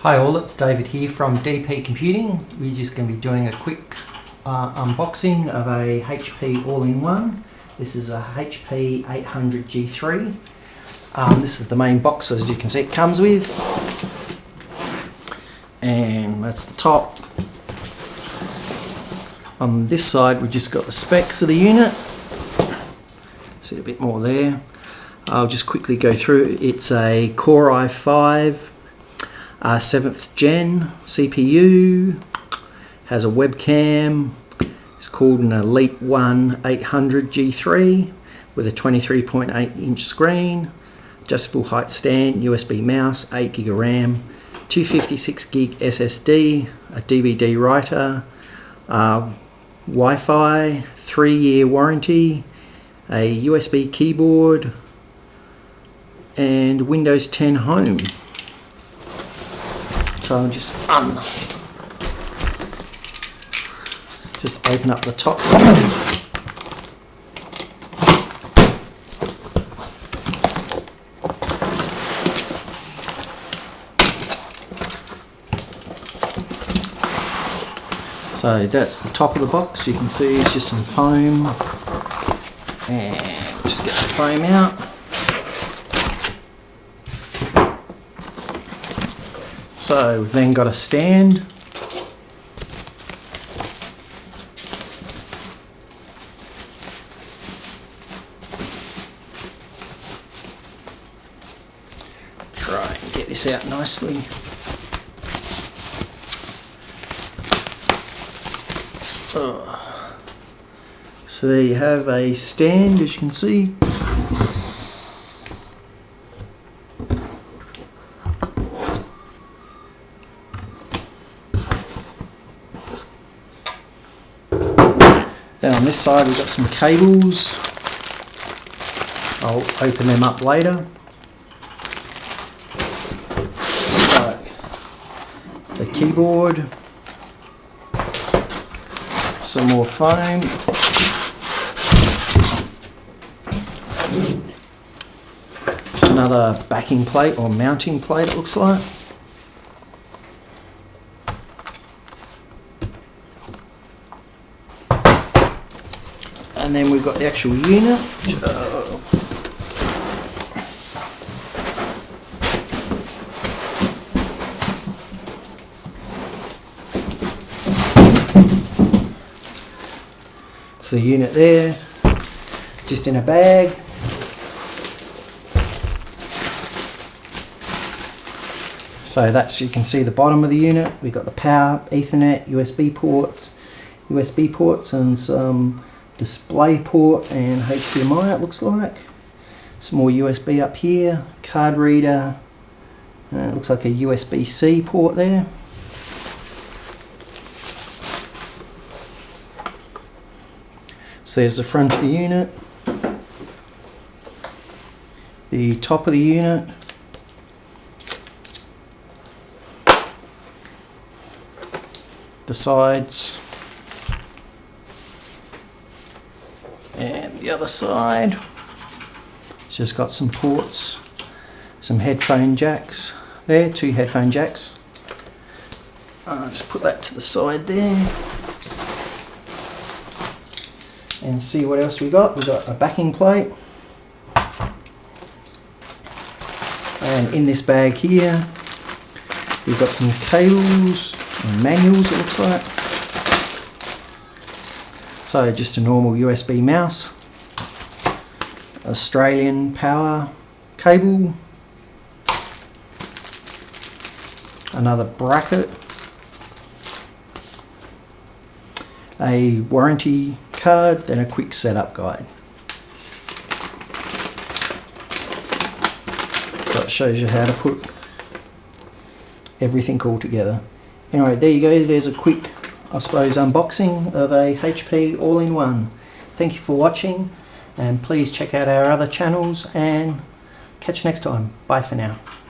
Hi all, it's David here from DP Computing. We're just going to be doing a quick unboxing of a HP all-in-one. This is a HP 800G3. This is the main box, as you can see it comes with. And that's the top. On this side we've just got the specs of the unit. See a bit more there. I'll just quickly go through. It's a Core i5 7th gen CPU, has a webcam. It's called an Elite One 800G3 with a 23.8 inch screen, adjustable height stand, USB mouse, 8GB of RAM, 256GB SSD, a DVD writer, Wi-Fi, 3-year warranty, a USB keyboard, and Windows 10 Home. So I'll just open up the top. So that's the top of the box. You can see it's just some foam, and just get the foam out. So we've then got a stand. Try and get this out nicely. So there you have a stand, as you can see. Then on this side we've got some cables. I'll open them up later. So, the keyboard, some more foam, another backing plate or mounting plate it looks like. And then we've got the actual unit. So the unit there, just in a bag. So that's, you can see the bottom of the unit. We've got the power, Ethernet, USB ports and some display port and HDMI it looks like. Some more USB up here, card reader, it looks like a USB-C port there. So there's the front of the unit, the top of the unit, the sides, and the other side. It's just got some ports, some headphone jacks there, 2 headphone jacks. I'll just put that to the side there and see what else we got. We've got a backing plate, and in this bag here we've got some cables and manuals it looks like. So just a normal USB mouse, Australian power cable, another bracket, a warranty card, then a quick setup guide. So it shows you how to put everything all together. Anyway, there you go, there's a quick, I suppose, unboxing of a HP all-in-one. Thank you for watching, and please check out our other channels, and catch you next time. Bye for now.